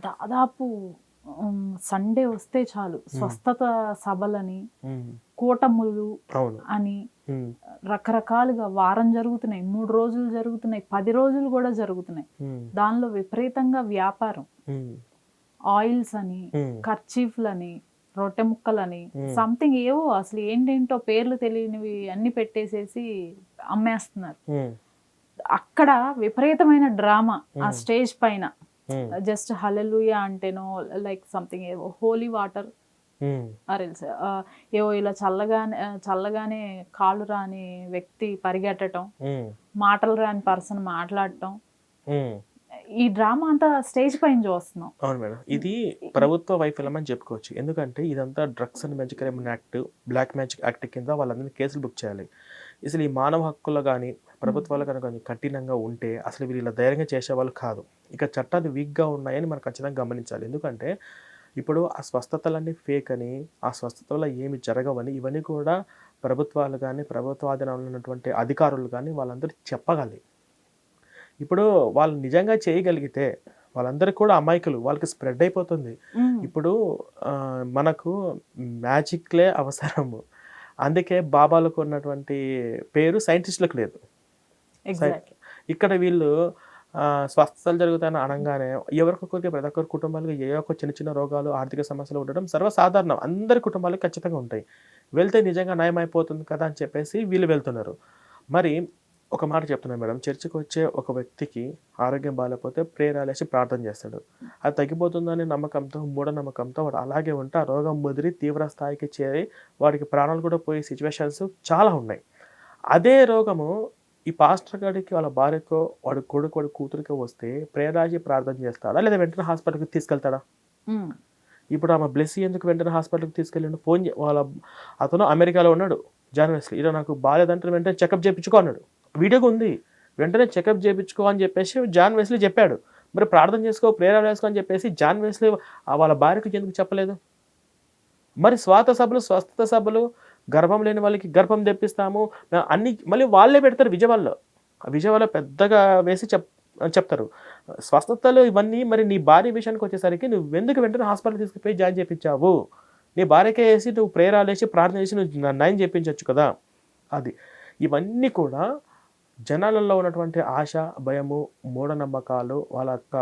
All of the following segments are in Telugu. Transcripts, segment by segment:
దాదాపు సండే వస్తే చాలు స్వస్థత సభలని, కూటములు అని రకరకాలుగా వారం జరుగుతున్నాయి, 3 రోజులు జరుగుతున్నాయి, 10 రోజులు కూడా జరుగుతున్నాయి. దానిలో విపరీతంగా వ్యాపారం, ఆయిల్స్ అని, కర్చీఫ్లని, రొట్టె ముక్కలని, సంథింగ్ ఏవో అసలు ఏంటేంటో పేర్లు తెలియనివి అన్ని పెట్టేసేసి అమ్మేస్తున్నారు. అక్కడ విపరీతమైన డ్రామా ఆ స్టేజ్ పైన. జస్ట్ హల్లెలూయా అంటేనో లైక్ సంథింగ్ ఏవో హోలీ వాటర్ ఆరెల్స్ ఏవో ఇలా చల్లగానే కాళ్ళు రాని వ్యక్తి పరిగెట్టడం, మాటలు రాని పర్సన్ మాట్లాడటం, ఈ డ్రామా అంతా స్టేజ్ పైన చూస్తున్నాం. అవును మేడం, ఇది ప్రభుత్వ వైఫల్యం అని చెప్పుకోవచ్చు. ఎందుకంటే ఇదంతా drugs and magic act, black magic act కింద వాళ్ళందరినీ కేసులు బుక్ చేయాలి. అసలు ఈ మానవ హక్కులు కానీ ప్రభుత్వాలు కనుక కఠినంగా ఉంటే అసలు వీళ్ళు ఇలా ధైర్యంగా చేసేవాళ్ళు కాదు. ఇక చట్టాలు వీక్గా ఉన్నాయని మనం ఖచ్చితంగా గమనించాలి. ఎందుకంటే ఇప్పుడు ఆ స్వస్థతలన్నీ ఫేక్ అని, ఆ స్వస్థతలో ఏమి జరగవని, ఇవన్నీ కూడా ప్రభుత్వాలు కానీ ప్రభుత్వాధీనంలో ఉన్నటువంటి అధికారులు కానీ వాళ్ళందరూ చెప్పగలి. ఇప్పుడు వాళ్ళు నిజంగా చేయగలిగితే వాళ్ళందరికీ కూడా అమాయకులు, వాళ్ళకి స్ప్రెడ్ అయిపోతుంది. ఇప్పుడు మనకు మ్యాజిక్లే అవసరము, అందుకే బాబాలకు ఉన్నటువంటి పేరు సైంటిస్టులకు లేదు. ఇక్కడ వీళ్ళు స్వస్థతలు జరుగుతాయని అనగానే ఎవరికొకరికి ప్రతి ఒక్కరి కుటుంబాలకు ఏ ఒక్క చిన్న చిన్న రోగాలు, ఆర్థిక సమస్యలు ఉండడం సర్వసాధారణం, అందరి కుటుంబాలకు ఖచ్చితంగా ఉంటాయి. వెళ్తే నిజంగా నయం అయిపోతుంది కదా అని చెప్పేసి వీళ్ళు వెళ్తున్నారు. మరి ఒక మాట చెప్తున్నాను మేడం, చర్చికి వచ్చే ఒక వ్యక్తికి ఆరోగ్యం బాగాలేకపోతే ప్రేయర్ వేసి ప్రార్థన చేస్తాడు. అది తగ్గిపోతుందనే నమ్మకంతో, మూఢనమ్మకంతో వాడు అలాగే ఉంటే ఆ రోగం ముదిరి తీవ్ర స్థాయికి చేరి వాడికి ప్రాణాలు కూడా పోయే సిచ్యువేషన్స్ చాలా ఉన్నాయి. అదే రోగము ఈ పాస్టర్ గారికి, వాళ్ళ భార్యకో, వాడి కొడుకు, వాడి కూతురికో వస్తే ప్రేయర్ రాసి ప్రార్థన చేస్తాడా లేదా వెంటనే హాస్పిటల్కి తీసుకెళ్తాడా? ఇప్పుడు ఆమె బ్లెస్సీ ఎందుకు వెంటనే హాస్పిటల్కి తీసుకెళ్ళిండు? ఫోన్ అతను అమెరికాలో ఉన్నాడు, జాన్ వెస్లీ. ఇలా నాకు బాగాలేదంటే వెంటనే చెకప్ చేయించుకో అన్నాడు. వీడియోగా ఉంది, వెంటనే చెకప్ చేయించుకో అని చెప్పేసి జాన్ వెస్లీ చెప్పాడు. మరి ప్రార్థన చేసుకో, ప్రేరణ వేసుకో అని చెప్పేసి జాన్ వెస్లీ వాళ్ళ భార్యకు ఎందుకు చెప్పలేదు? మరి స్వస్థత సభలు, గర్భం లేని వాళ్ళకి గర్భం తెప్పిస్తాము అన్ని మళ్ళీ వాళ్ళే పెడతారు విజయవాడలో పెద్దగా వేసి చెప్తారు స్వస్థతలు ఇవన్నీ. మరి నీ భార్య విషయానికి వచ్చేసరికి నువ్వెందుకు వెంటనే హాస్పిటల్ తీసుకుపోయి జాయిన్ చేయించావు? నీ భార్యకే వేసి నువ్వు ప్రేరాలు వేసి ప్రార్థన చేసి నువ్వు నయం చేయించవచ్చు కదా. అది ఇవన్నీ కూడా జనాలలో ఉన్నటువంటి ఆశ, భయము, మూఢనమ్మకాలు వాళ్ళ యొక్క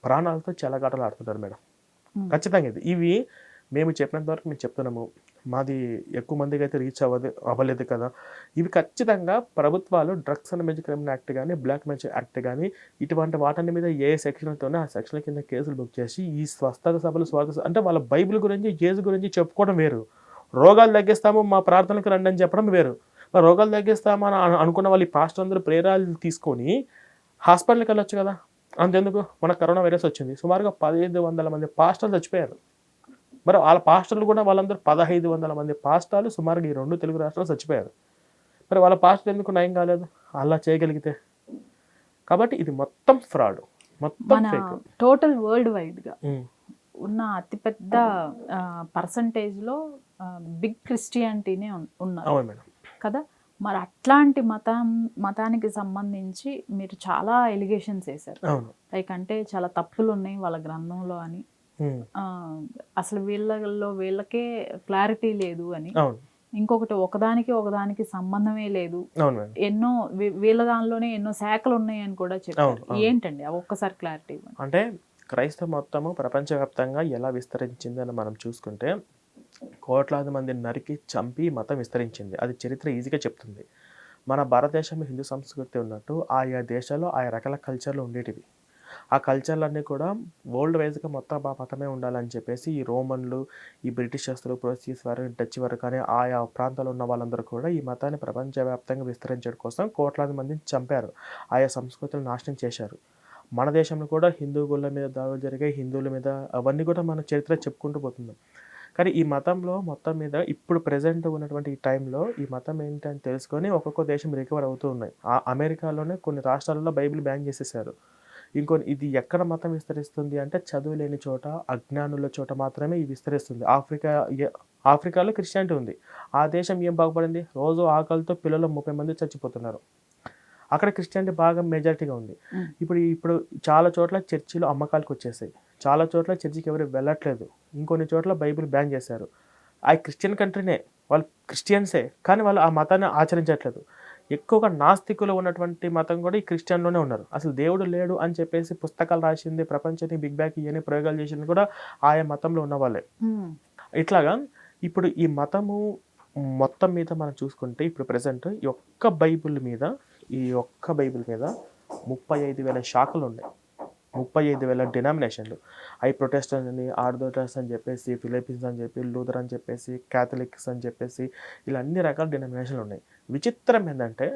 ప్రాణాలతో చెలగాటలు ఆడుతుంటారు మేడం. ఖచ్చితంగా ఇవి మేము చెప్పినంత వరకు మేము చెప్తున్నాము. మాది ఎక్కువ మందికి అయితే రీచ్ అవ్వలేదు కదా. ఇవి ఖచ్చితంగా ప్రభుత్వాలు డ్రగ్స్ అండ్ మ్యాజిక్ యాక్ట్ కానీ, బ్లాక్ మ్యాజిక్ యాక్ట్ కానీ ఇటువంటి వాటి మీద ఏ సెక్షన్తోనే ఆ సెక్షన్ కింద కేసులు బుక్ చేసి ఈ స్వస్థత సభలు అంటే వాళ్ళ బైబిల్ గురించి, యేసు గురించి చెప్పుకోవడం వేరు, రోగాలు తగ్గిస్తాము మా ప్రార్థనకు రండి అని చెప్పడం వేరు. మరి రోగాలు తగ్గిస్తామని అనుకున్న వాళ్ళు ఈ పాస్టర్ అందరూ ప్రేరాలు తీసుకొని హాస్పిటల్కి వెళ్ళొచ్చు కదా. అంతెందుకు, మన కరోనా వైరస్ వచ్చింది, సుమారుగా 1500 మంది పాస్టర్లు చచ్చిపోయారు. మరి వాళ్ళ పాస్టర్లు కూడా వాళ్ళందరూ 1500 మంది పాస్టర్లు సుమారుగా ఈ 2 తెలుగు రాష్ట్రాలు చచ్చిపోయారు. మరి వాళ్ళ పాస్టర్ ఎందుకు నయం కాలేదు అలా చేయగలిగితే? కాబట్టి ఇది మొత్తం ఫ్రాడ్, మొత్తం ఫేక్. టోటల్ వరల్డ్ వైడ్గా ఉన్న అతిపెద్ద పర్సంటేజ్లో బిగ్ క్రిస్టియానిటీనే ఉన్నారు కదా. మరి అట్లాంటి మతానికి సంబంధించి మీరు చాలా ఎలిగేషన్స్ వేశారు. లైక్ అంటే చాలా తప్పులు ఉన్నాయి వాళ్ళ గ్రంథంలో అని, అసలు వీళ్ళకే క్లారిటీ లేదు అని, ఇంకొకటి ఒకదానికి సంబంధమే లేదు, ఎన్నో వీళ్ళ దానిలోనే ఎన్నో శాఖలు ఉన్నాయి అని కూడా చెప్పారు. ఏంటండి ఒక్కసారి క్లారిటీ ఇవ్వండి. అంటే క్రైస్తవ మొత్తము ప్రపంచవ్యాప్తంగా ఎలా విస్తరించింది అని మనం చూసుకుంటే కోట్లాది మందిని నరికి చంపి మతం విస్తరించింది. అది చరిత్ర ఈజీగా చెప్తుంది. మన భారతదేశంలో హిందూ సంస్కృతి ఉన్నట్టు ఆయా దేశాల్లో ఆయా రకాల కల్చర్లు ఉండేటివి. ఆ కల్చర్లన్నీ కూడా వరల్డ్ వైజ్గా మొత్తం ఆ మతమే ఉండాలని చెప్పేసి ఈ రోమన్లు, ఈ బ్రిటిషర్స్లు, పోర్చుగీస్ వారు, డచ్ వారు కానీ ఆయా ప్రాంతాల్లో ఉన్న వాళ్ళందరూ కూడా ఈ మతాన్ని ప్రపంచవ్యాప్తంగా విస్తరించడం కోసం కోట్లాది మందిని చంపారు, ఆయా సంస్కృతులు నాశనం చేశారు. మన దేశంలో కూడా హిందువుల మీద దాడులు జరిగాయి, హిందువుల మీద, అవన్నీ కూడా మన చరిత్ర చెప్పుకుంటూ పోతున్నాం. కానీ ఈ మతంలో మొత్తం మీద ఇప్పుడు ప్రెజెంట్ ఉన్నటువంటి ఈ టైంలో ఈ మతం ఏంటని తెలుసుకొని ఒక్కొక్క దేశం రికవర్ అవుతూ ఉన్నాయి. ఆ అమెరికాలోనే కొన్ని రాష్ట్రాలలో బైబిల్ బ్యాన్ చేసేసారు. ఇది ఎక్కడ మతం విస్తరిస్తుంది అంటే చదువు లేని చోట, అజ్ఞానుల చోట మాత్రమే ఇది విస్తరిస్తుంది. ఆఫ్రికాలో క్రిస్టియానిటీ ఉంది. ఆ దేశం ఏం బాగుపడింది? రోజు ఆకలితో పిల్లలు 30 మంది చచ్చిపోతున్నారు. అక్కడ క్రిస్టియానిటీ బాగా మెజారిటీగా ఉంది. ఇప్పుడు చాలా చోట్ల చర్చిలు అమ్మకాలకు వచ్చేసాయి. చాలా చోట్ల చర్చికి ఎవరు వెళ్ళట్లేదు. ఇంకొన్ని చోట్ల బైబిల్ బ్యాన్ చేశారు. ఆ క్రిస్టియన్ కంట్రీనే, వాళ్ళు క్రిస్టియన్సే, కానీ వాళ్ళు ఆ మతాన్ని ఆచరించట్లేదు. ఎక్కువగా నాస్తికులు ఉన్నటువంటి మతం కూడా ఈ క్రిస్టియన్‌లోనే ఉన్నారు. అసలు దేవుడు లేడు అని చెప్పేసి పుస్తకాలు రాసింది, ప్రపంచాన్ని బిగ్ బ్యాంగ్ ఇయన్ని ప్రయోగాలు చేసింది కూడా ఆయా మతంలో ఉన్నవాళ్ళే. ఇట్లాగా ఇప్పుడు ఈ మతము మొత్తం మీద మనం చూసుకుంటే ఇప్పుడు ప్రెజెంట్ ఈ ఒక్క బైబిల్ మీద 35,000 శాఖలున్నాయి. 35,000 డినామినేషన్లు. అవి ప్రొటెస్టెంట్ అని, ఆర్థోడాక్స్ అని చెప్పేసి, ఫిలిపిన్స్ అని చెప్పి, లూథర్ అని చెప్పేసి, క్యాథలిక్స్ అని చెప్పేసి, ఇలా అన్ని రకాల డినామినేషన్లు ఉన్నాయి. విచిత్రం ఏంటంటే,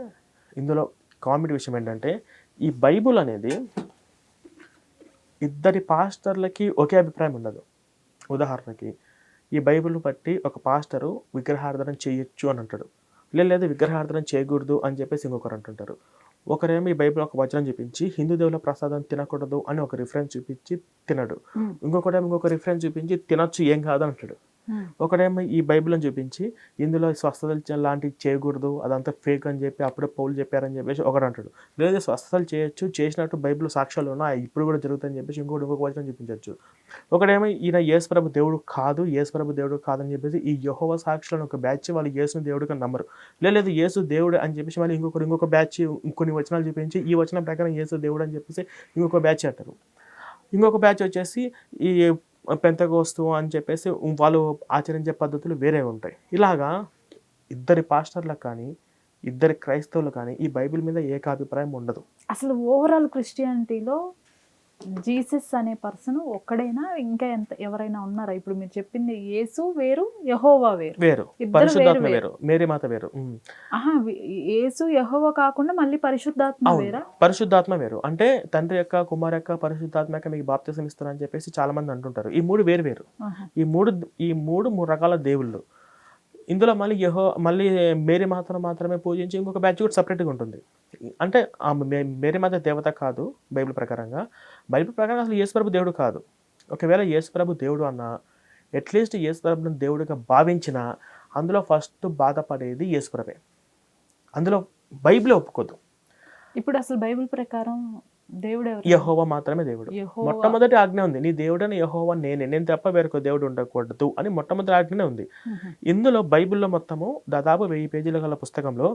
ఇందులో కామెడీ విషయం ఏంటంటే, ఈ బైబుల్ అనేది ఇద్దరి పాస్టర్లకి ఒకే అభిప్రాయం ఉండదు. ఉదాహరణకి ఈ బైబిల్ బట్టి ఒక పాస్టరు విగ్రహారాధన చేయొచ్చు అని అంటాడు, లేదు విగ్రహారాధన చేయకూడదు అని చెప్పేసి ఇంకొకరు అంటుంటారు. ఒకరేమో ఈ బైబిల్ ఒక వచనం చూపించి హిందూ దేవుల ప్రసాదం తినకూడదు అని ఒక రిఫరెన్స్ చూపించి తినడు, ఇంకొకటేమో ఇంకొక రిఫరెన్స్ చూపించి తినొచ్చు ఏం కాదు అంటాడు. ఒకడేమో ఈ బైబిల్ని చూపించి ఇందులో స్వస్థతలు లాంటివి చేయకూడదు, అదంతా ఫేక్ అని చెప్పి అప్పుడే పౌలు చెప్పారని చెప్పేసి ఒకడు అంటాడు. లేదా స్వస్థతలు చేయొచ్చు, చేసినట్టు బైబిల్ సాక్ష్యాలు ఉన్నాయి, ఇప్పుడు కూడా జరుగుతాయని చెప్పేసి ఇంకొక వచనం చూపించవచ్చు. ఒకడేమో ఈయన యేసుప్రభు దేవుడు కాదు, యేసుప్రభు దేవుడు కాదని చెప్పేసి ఈ యెహోవా సాక్షులను ఒక బ్యాచ్ వాళ్ళు యేసుని దేవుడిగా నమ్మరు. లేదు యేసు దేవుడు అని చెప్పేసి మళ్ళీ ఇంకొక బ్యాచ్ కొన్ని వచనాలు చూపించి ఈ వచనం ప్రకారం యేసు దేవుడు అని చెప్పేసి ఇంకొక బ్యాచ్ అంటారు. ఇంకొక బ్యాచ్ వచ్చేసి ఈ పెంతెకోస్తు అని చెప్పేసి వాళ్ళు ఆచరించే పద్ధతులు వేరే ఉంటాయి. ఇలాగా ఇద్దరి పాస్టర్లకు కానీ ఇద్దరి క్రైస్తవులు కానీ ఈ బైబిల్ మీద ఏకాభిప్రాయం ఉండదు. అసలు ఓవరాల్ క్రిస్టియానిటీలో జీసస్ అనే పర్సన్ ఒక్కడైనా, ఇంకా ఎవరైనా ఉన్నారా? ఇప్పుడు మీరు చెప్పింది యేసు వేరు, యెహోవా వేరు, పరిశుద్ధాత్మ వేరు, మేరీ మాత వేరు. యేసు యెహోవా కాకుండా మళ్ళీ పరిశుద్ధాత్మ వేరా? పరిశుద్ధాత్మ వేరు. అంటే తండ్రి యొక్క, కుమార్ యొక్క, పరిశుద్ధాత్మ యొక్క మీకు బాప్తిసం ఇస్తారని చెప్పేసి చాలా మంది అంటుంటారు. ఈ మూడు వేరు. ఈ మూడు రకాల దేవుళ్ళు. ఇందులో మళ్ళీ మేరీ మాతను మాత్రమే పూజించి ఇంకొక బ్యాచ్ కూడా సపరేట్గా ఉంటుంది. అంటే మేరీ మాత దేవత కాదు బైబిల్ ప్రకారంగా. బైబిల్ ప్రకారంగా అసలు యేసుప్రభు దేవుడు కాదు. ఒకవేళ యేసుప్రభు దేవుడు అన్నా, అట్లీస్ట్ యేసుప్రభుని దేవుడిగా భావించినా అందులో ఫస్ట్ బాధపడేది యేసుప్రభే. అందులో బైబిల్ ఒప్పుకోదు. ఇప్పుడు అసలు బైబిల్ ప్రకారం దేవుడు ఎవరు? యెహోవా మాత్రమే దేవుడు. మొట్టమొదటి ఆజ్ఞ ఉంది, నీ దేవుడని యెహోవా నేను తప్ప వేరొక దేవుడు ఉండకూడదు అని మొట్టమొదటి ఆజ్ఞ ఉంది. ఇందులో బైబిల్లో మొత్తము దాదాపు 1000 పేజీల గల పుస్తకంలో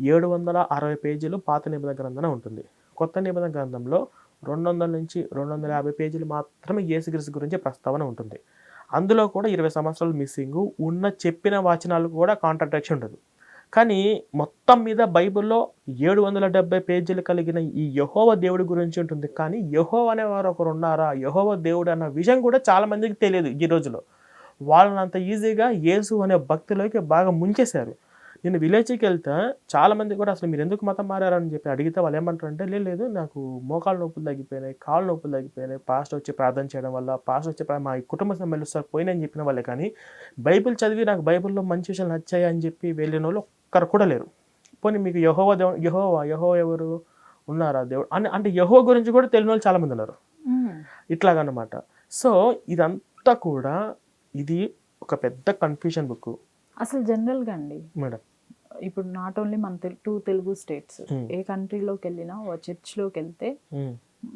760 పేజీలు పాత నిబంధన గ్రంథం ఉంటుంది. కొత్త నిబంధన గ్రంథంలో 200 నుంచి 250 పేజీలు మాత్రమే యేసుక్రీస్తు గురించి ప్రస్తావన ఉంటుంది. అందులో కూడా 20 సంవత్సరాలు మిస్సింగ్ ఉన్న, చెప్పిన వచనాలు కూడా కాంట్రాడిక్షన్ ఉండదు. కానీ మొత్తం మీద బైబిల్లో 770 పేజీలు కలిగిన ఈ యెహోవా దేవుడి గురించి ఉంటుంది. కానీ యెహోవా అనేవారు ఒకరు ఉన్నారా, యెహోవా దేవుడు అన్న విషయం కూడా చాలా మందికి తెలియదు. ఈ రోజులో వాళ్ళని అంత ఈజీగా యేసు అనే భక్తిలోకి బాగా ముంచేశారు. నేను విలేజ్కి వెళ్తే చాలా మంది కూడా అసలు మీరు ఎందుకు మతం మారారని చెప్పి అడిగితే వాళ్ళు ఏమంటారంటే, లేదు నాకు మోకాళ్ళ నొప్పులు తగ్గిపోయినాయి, కాళ్ళ నొప్పులు తగ్గిపోయినాయి, పాస్టర్ వచ్చి ప్రార్థన చేయడం వల్ల, పాస్టర్ వచ్చి మా కుటుంబ సభ్యులు సార్ పోయినని చెప్పిన వాళ్ళే. కానీ బైబిల్ చదివి నాకు బైబిల్లో మంచి విషయాలు నచ్చాయి అని చెప్పి వెళ్ళిన వాళ్ళు ఒక్కరు కూడా లేరు. పోనీ మీకు యెహోవా ఎవరు ఉన్నారా దేవుడు అంటే యెహోవా గురించి కూడా తెలియని వాళ్ళు చాలా మంది ఉన్నారు. ఇట్లాగన్నమాట. సో ఇదంతా కూడా ఇది ఒక పెద్ద కన్ఫ్యూజన్ బుక్. అసలు జనరల్గా అండి మేడం, ఇప్పుడు నాట్ ఓన్లీ మన 2 తెలుగు స్టేట్స్, ఏ కంట్రీలోకి వెళ్ళినా ఓ చర్చ్లోకి వెళ్తే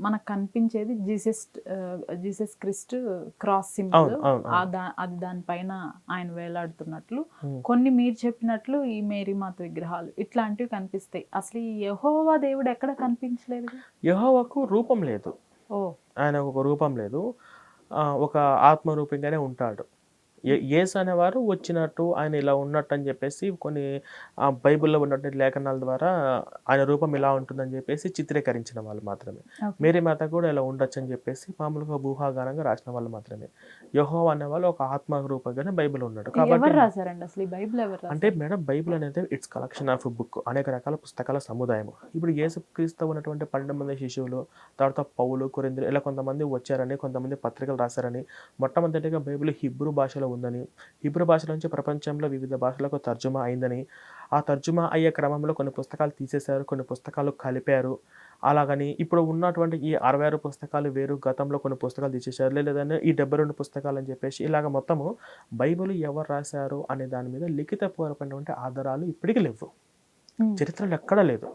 మనకు కనిపించేది జీసస్ క్రిస్ట్ క్రాస్ సింబల్, అది దానిపైన ఆయన వేలాడుతున్నట్లు, కొన్ని మీరు చెప్పినట్లు ఈ మేరీ మాత విగ్రహాలు ఇట్లాంటివి కనిపిస్తాయి. అసలు ఈ యెహోవా దేవుడు ఎక్కడ కనిపించలేదు. యెహోవాకు రూపం లేదు. ఆయన ఒక రూపం లేదు, ఒక ఆత్మరూపంగానే ఉంటాడు. యేసు అనేవారు వచ్చినట్టు, ఆయన ఇలా ఉన్నట్టు అని చెప్పేసి కొన్ని బైబిల్లో ఉన్నటువంటి లేఖనాల ద్వారా ఆయన రూపం ఇలా ఉంటుందని చెప్పేసి చిత్రీకరించిన వాళ్ళు మాత్రమే. మేరీ మాత కూడా ఇలా ఉండొచ్చు అని చెప్పేసి మామూలుగా ఊహాగానంగా రాసిన వాళ్ళు మాత్రమే. యెహోవా అనేవాళ్ళు ఒక ఆత్మ రూపంగానే బైబిల్ ఉన్నాడు. కాబట్టి అంటే మేడం, బైబిల్ అనేది ఇట్స్ కలెక్షన్ ఆఫ్ బుక్, అనేక రకాల పుస్తకాల సముదాయం. ఇప్పుడు యేసుక్రీస్తు ఉన్నటువంటి 12 మంది శిష్యులు, తర్వాత పౌలు, కొరింథీయులు ఇలా కొంతమంది వచ్చారని, కొంతమంది పత్రికలు రాశారని, మొట్టమొదటిగా బైబిల్ హిబ్రూ భాషలో ఉందని, హిబ్రూ భాష నుంచి ప్రపంచంలో వివిధ భాషలకు తర్జుమా అయిందని, ఆ తర్జుమా అయ్యే క్రమంలో కొన్ని పుస్తకాలు తీసేశారు, కొన్ని పుస్తకాలు కలిపారు. అలాగని ఇప్పుడు ఉన్నటువంటి ఈ 66 పుస్తకాలు వేరు, గతంలో కొన్ని పుస్తకాలు తీసేశారు, లేదంటే ఈ 72 పుస్తకాలు అని చెప్పేసి ఇలాగ మొత్తము బైబిల్ ఎవరు రాశారు అనే దాని మీద లిఖితపూర్వకమైనటువంటి ఆధారాలు ఇప్పటికీ లేవు. చరిత్రలో ఎక్కడా లేదు.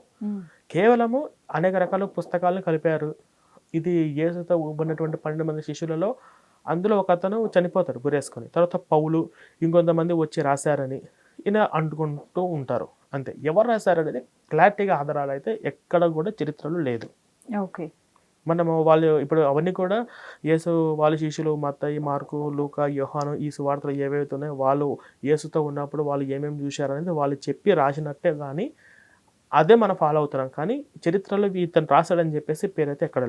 కేవలము అనేక రకాల పుస్తకాలను కలిపారు, ఇది యేసుతో ఉన్నటువంటి 12 మంది శిష్యులలో అందులో ఒక అతను చనిపోతాడు గురేసుకొని. తర్వాత పౌలు ఇంకొంతమంది వచ్చి రాశారని ఇలా అంటుకుంటూ ఉంటారు. అంతే. ఎవరు రాశారనేది క్లారిటీగా ఆధారాలైతే ఎక్కడ కూడా చరిత్రలో లేదు. ఓకే. మనము వాళ్ళు ఇప్పుడు అవన్నీ కూడా యేసు వాళ్ళ శిష్యులు మత్తయి, మార్కు, లూకా, యోహాను ఈ సువార్తలు ఏవైతే ఉన్నాయో వాళ్ళు యేసుతో ఉన్నప్పుడు వాళ్ళు ఏమేమి చూశారనేది వాళ్ళు చెప్పి రాసినట్టే గానీ, అదే మనం ఫాలో అవుతున్నాం. కానీ చరిత్రలో ఇతను రాసాడని చెప్పేసి పేరైతే ఎక్కడ లేదు.